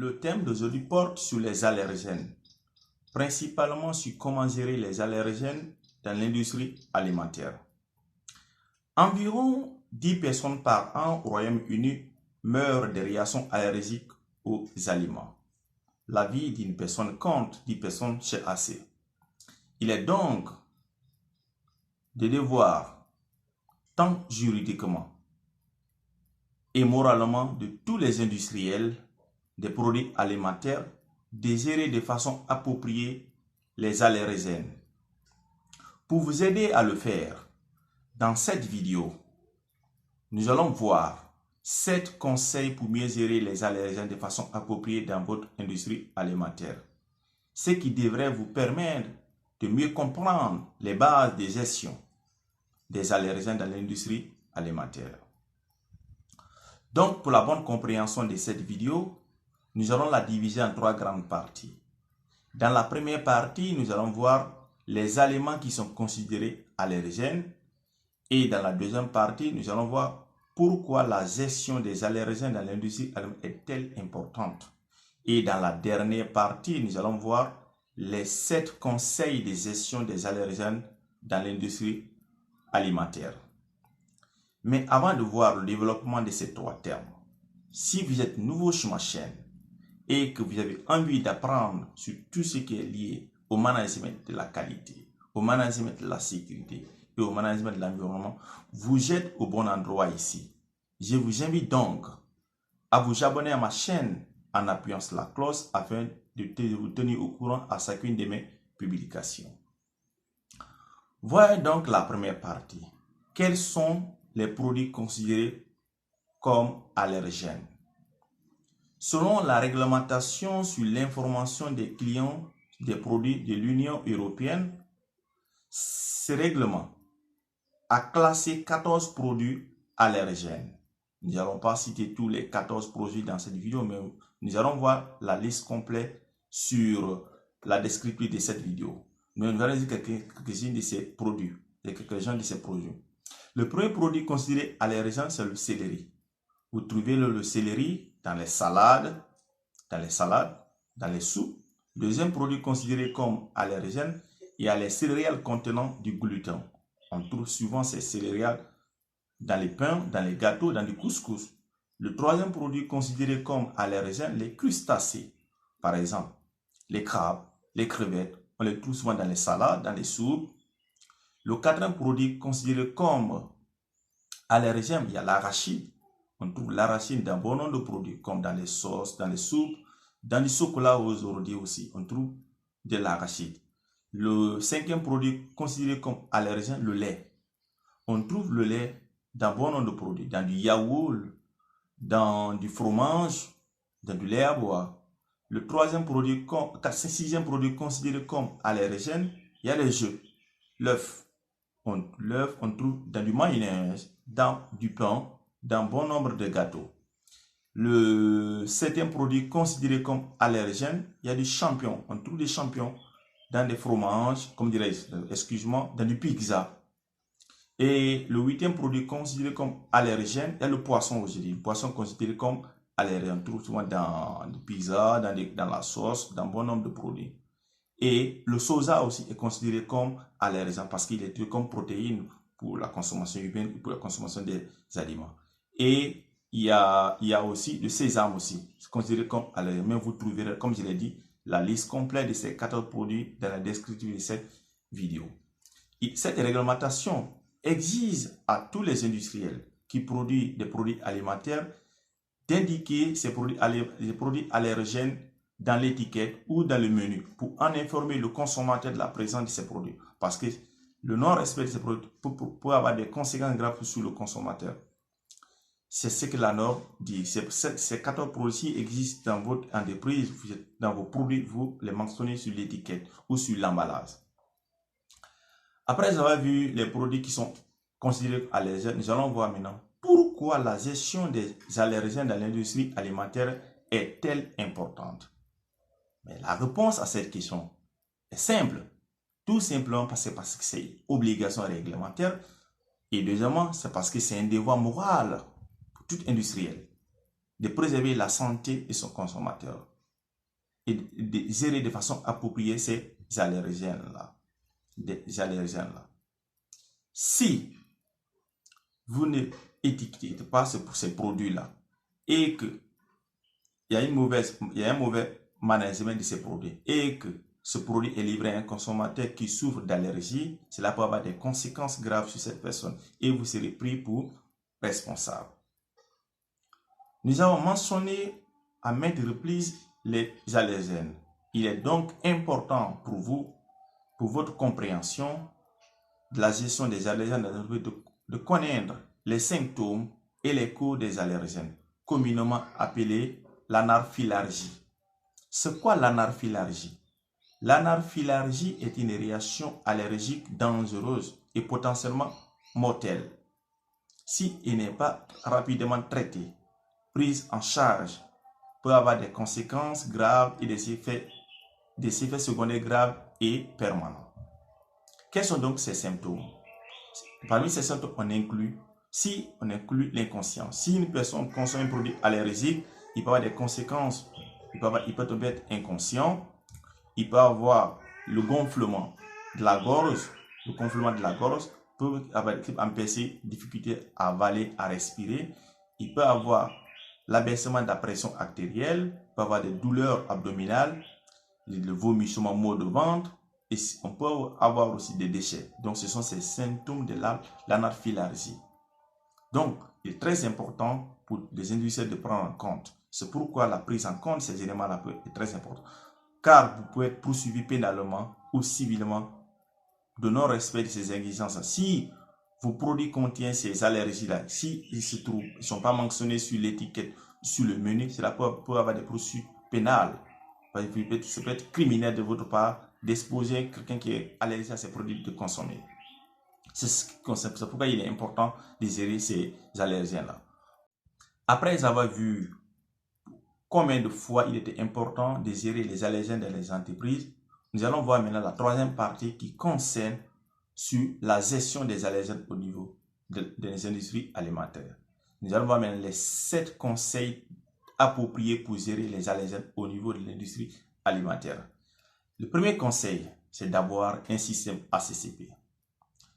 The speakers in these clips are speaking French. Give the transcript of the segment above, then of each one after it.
Le thème d'aujourd'hui porte sur les allergènes, principalement sur comment gérer les allergènes dans l'industrie alimentaire. Environ 10 personnes par an au Royaume-Uni meurent de réactions allergiques aux aliments. La vie d'une personne compte 10 personnes chez AC. Il est donc de devoir, tant juridiquement et moralement, de tous les industriels des produits alimentaires de gérer de façon appropriée les allergènes. Pour vous aider à le faire, dans cette vidéo, nous allons voir 7 conseils pour mieux gérer les allergènes de façon appropriée dans votre industrie alimentaire. Ce qui devrait vous permettre de mieux comprendre les bases de gestion des allergènes dans l'industrie alimentaire. Donc, pour la bonne compréhension de cette vidéo, nous allons la diviser en 3 grandes parties. Dans la première partie, nous allons voir les aliments qui sont considérés allergènes. Et dans la deuxième partie, nous allons voir pourquoi la gestion des allergènes dans l'industrie alimentaire est-elle importante. Et dans la dernière partie, nous allons voir les 7 conseils de gestion des allergènes dans l'industrie alimentaire. Mais avant de voir le développement de ces 3 termes, si vous êtes nouveau sur ma chaîne et que vous avez envie d'apprendre sur tout ce qui est lié au management de la qualité, au management de la sécurité et au management de l'environnement, vous êtes au bon endroit ici. Je vous invite donc à vous abonner à ma chaîne en appuyant sur la cloche afin de vous tenir au courant à chacune de mes publications. Voyons donc la première partie. Quels sont les produits considérés comme allergènes? Selon la réglementation sur l'information des clients des produits de l'Union européenne, ce règlement a classé 14 produits allergènes. Nous n'allons pas citer tous les 14 produits dans cette vidéo, mais nous allons voir la liste complète sur la description de cette vidéo. Mais nous allons dire quelques-uns de ces produits, Le premier produit considéré allergène, c'est le céleri. Vous trouvez le céleri dans les salades, dans les soupes. Deuxième produit considéré comme allergène, il y a les céréales contenant du gluten. On trouve souvent ces céréales dans les pains, dans les gâteaux, dans du couscous. Le troisième produit considéré comme allergène, les crustacés. Par exemple, les crabes, les crevettes, on les trouve souvent dans les salades, dans les soupes. Le quatrième produit considéré comme allergène, il y a l'arachide. On trouve l'arachide dans bon nombre de produits, comme dans les sauces, dans les soupes, dans du chocolat aujourd'hui aussi. On trouve de l'arachide. Le cinquième produit considéré comme allergène, le lait. On trouve le lait dans bon nombre de produits, dans du yaourt, dans du fromage, dans du lait à boire. Le sixième produit considéré comme allergène, il y a les œufs. L'œuf, on trouve dans du mayonnaise, dans du pain, dans bon nombre de gâteaux. Le septième produit considéré comme allergène, il y a des champignons. On trouve des champignons dans des fromages, comme dans du pizza. Et le huitième produit considéré comme allergène, il y a le poisson aujourd'hui. Le poisson considéré comme allergène. On trouve souvent dans du pizza, dans la sauce, dans bon nombre de produits. Et le soja aussi est considéré comme allergène parce qu'il est traité comme protéine pour la consommation humaine, pour la consommation des aliments. Et il y a aussi le sésame aussi, c'est considéré comme allergène. Mais vous trouverez, comme je l'ai dit, la liste complète de ces 14 produits dans la description de cette vidéo. Et cette réglementation exige à tous les industriels qui produisent des produits alimentaires d'indiquer ces produits allergènes dans l'étiquette ou dans le menu pour en informer le consommateur de la présence de ces produits. Parce que le non-respect de ces produits peut avoir des conséquences graves sur le consommateur. C'est ce que la norme dit. Ces 14 produits existent dans votre entreprise, dans vos produits, vous les mentionnez sur l'étiquette ou sur l'emballage. Après avoir vu les produits qui sont considérés allergènes, nous allons voir maintenant pourquoi la gestion des allergènes dans l'industrie alimentaire est-elle importante. Mais la réponse à cette question est simple. Tout simplement parce que c'est une obligation réglementaire. Et deuxièmement, c'est parce que c'est un devoir moral pour tout industriel de préserver la santé de son consommateur. et de gérer de façon appropriée ces allergènes-là. Si vous ne étiquetez pas ces produits-là et que il y a un mauvais management de ces produits et que ce produit est livré à un consommateur qui souffre d'allergie, cela peut avoir des conséquences graves sur cette personne et vous serez pris pour responsable. Nous avons mentionné à maintes reprises les allergènes. Il est donc important pour vous, pour votre compréhension de la gestion des allergènes, de connaître les symptômes et les causes des allergènes, communément appelés l'anaphylaxie. C'est quoi l'anaphylaxie? L'anaphylaxie est une réaction allergique dangereuse et potentiellement mortelle. Si elle n'est pas rapidement traitée, prise en charge, peut avoir des conséquences graves et des effets secondaires graves et permanents. Quels sont donc ces symptômes? Parmi ces symptômes, on inclut l'inconscience. Si une personne consomme un produit allergique, il peut avoir des conséquences. Il peut tomber être inconscient. Il peut avoir le gonflement de la gorge. Le gonflement de la gorge peut empêcher difficulté à avaler, à respirer. Il peut avoir l'abaissement de la pression artérielle. Il peut avoir des douleurs abdominales, le vomissement, maux de ventre. Et on peut avoir aussi des déchets. Donc, ce sont ces symptômes de l'anaphylaxie. Donc, il est très important pour les industriels de prendre en compte. C'est pourquoi la prise en compte de ces éléments-là est très importante. Car vous pouvez être poursuivi pénalement ou civilement de non-respect de ces exigences. Si vos produits contiennent ces allergies-là, si ils ne sont pas mentionnés sur l'étiquette, sur le menu, cela peut avoir des poursuites pénales. Ça peut être criminel de votre part d'exposer quelqu'un qui est allergique à ces produits de consommer. C'est pourquoi il est important de gérer ces allergènes-là. Après avoir vu combien de fois il était important de gérer les allergènes dans les entreprises, nous allons voir maintenant la troisième partie qui concerne sur la gestion des allergènes au niveau des industries alimentaires. Nous allons voir maintenant les 7 conseils appropriés pour gérer les allergènes au niveau de l'industrie alimentaire. Le premier conseil, c'est d'avoir un système ACCP.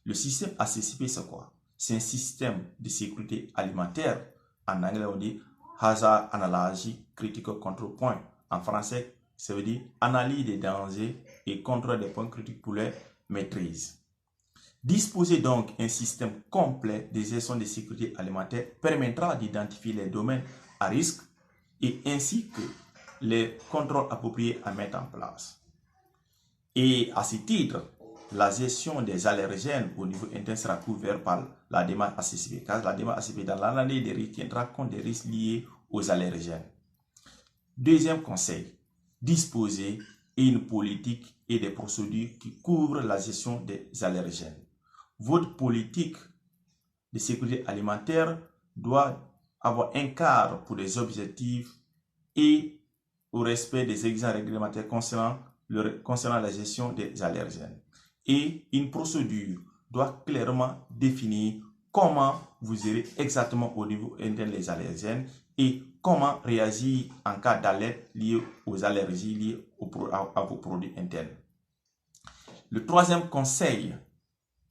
Le système ACCP, c'est quoi? C'est un système de sécurité alimentaire. En anglais, on dit Hazard Analysis Critical Control Point. En français, ça veut dire analyse des dangers et contrôle des points critiques pour leur maîtrise. Disposer donc un système complet de gestion de sécurité alimentaire permettra d'identifier les domaines à risque et ainsi que les contrôles appropriés à mettre en place. Et à ce titre, la gestion des allergènes au niveau interne sera couverte par la démarche ACCP, car la démarche ACCP dans l'analyse des risques tiendra compte des risques liés aux allergènes. Deuxième conseil, disposer une politique et des procédures qui couvrent la gestion des allergènes. Votre politique de sécurité alimentaire doit avoir un cadre pour des objectifs et au respect des exigences réglementaires concernant la gestion des allergènes. Et une procédure doit clairement définir comment vous gérez exactement au niveau interne les allergènes et comment réagir en cas d'alerte liée aux allergies liées à vos produits internes. Le troisième conseil,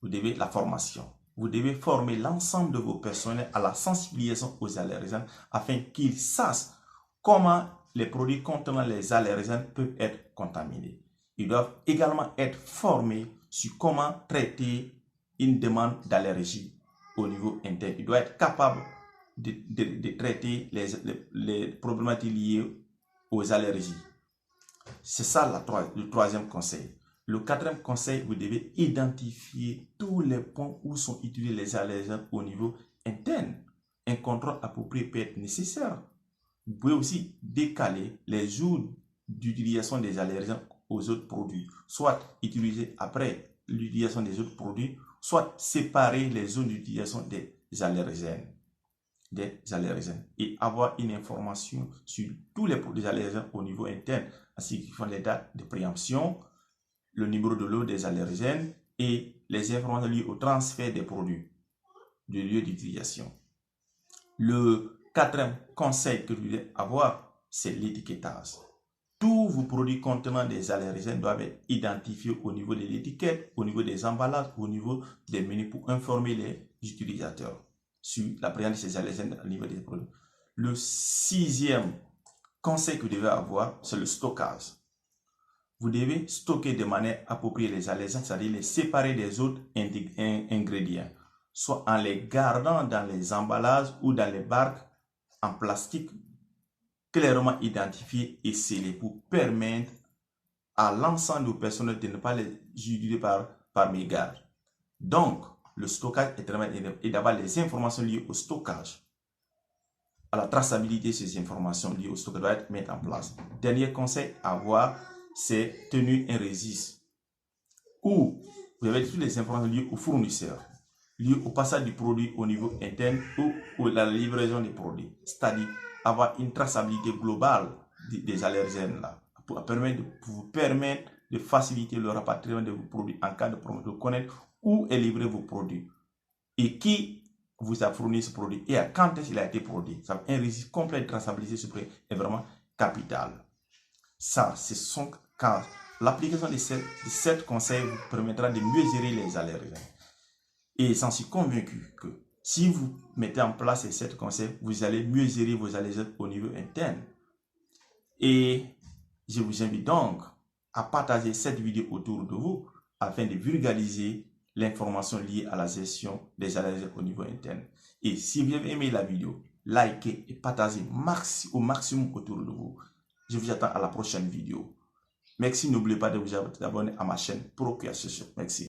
la formation. Vous devez former l'ensemble de vos personnels à la sensibilisation aux allergènes afin qu'ils sachent comment les produits contenant les allergènes peuvent être contaminés. Ils doivent également être formés sur comment traiter une demande d'allergie au niveau interne. Ils doivent être capables de traiter les problématiques liées aux allergies. C'est ça le troisième conseil. Le quatrième conseil, vous devez identifier tous les points où sont utilisés les allergènes au niveau interne. Un contrôle approprié peut être nécessaire. Vous pouvez aussi décaler les jours d'utilisation des allergènes aux autres produits, soit utiliser après l'utilisation des autres produits, soit séparer les zones d'utilisation des allergènes. Et avoir une information sur tous les produits allergènes au niveau interne, ainsi que les dates de préemption, le numéro de lot des allergènes et les informations liées au transfert des produits du lieu d'utilisation. Le quatrième conseil que vous devez avoir, c'est l'étiquetage. Tous vos produits contenant des allergènes doivent être identifiés au niveau de l'étiquette, au niveau des emballages, au niveau des menus pour informer les utilisateurs sur la présence de ces allergènes au niveau des produits. Le 6e conseil que vous devez avoir, c'est le stockage. Vous devez stocker de manière appropriée les allergènes, c'est-à-dire les séparer des autres ingrédients, soit en les gardant dans les emballages ou dans les barques en plastique clairement identifiés et scellés pour permettre à l'ensemble des personnels de ne pas les utiliser par mégarde. Donc, le stockage est très important et d'avoir les informations liées au stockage, à la traçabilité de ces informations liées au stockage doit être mises en place. Dernier conseil à avoir, c'est tenir un registre où vous avez toutes les informations liées aux fournisseurs, liées au passage du produit au niveau interne ou la livraison des produits. C'est-à-dire avoir une traçabilité globale des allergènes là, pour vous permettre de faciliter le rapatriement de vos produits en cas de problème, de connaître où est livré vos produits et qui vous a fourni ce produit et à quand est-ce qu'il a été produit. Ça, un registre complet de traçabilité est vraiment capital. Ça, ce sont cas. L'application de 7 conseils vous permettra de mieux gérer les allergènes. Et j'en suis convaincu que si vous mettez en place ces 7 conseils, vous allez mieux gérer vos allergènes au niveau interne. Et je vous invite donc à partager cette vidéo autour de vous afin de vulgariser l'information liée à la gestion des allergènes au niveau interne. Et si vous avez aimé la vidéo, likez et partagez au maximum autour de vous. Je vous attends à la prochaine vidéo. Merci, n'oubliez pas de vous abonner à ma chaîne Procreation. Merci.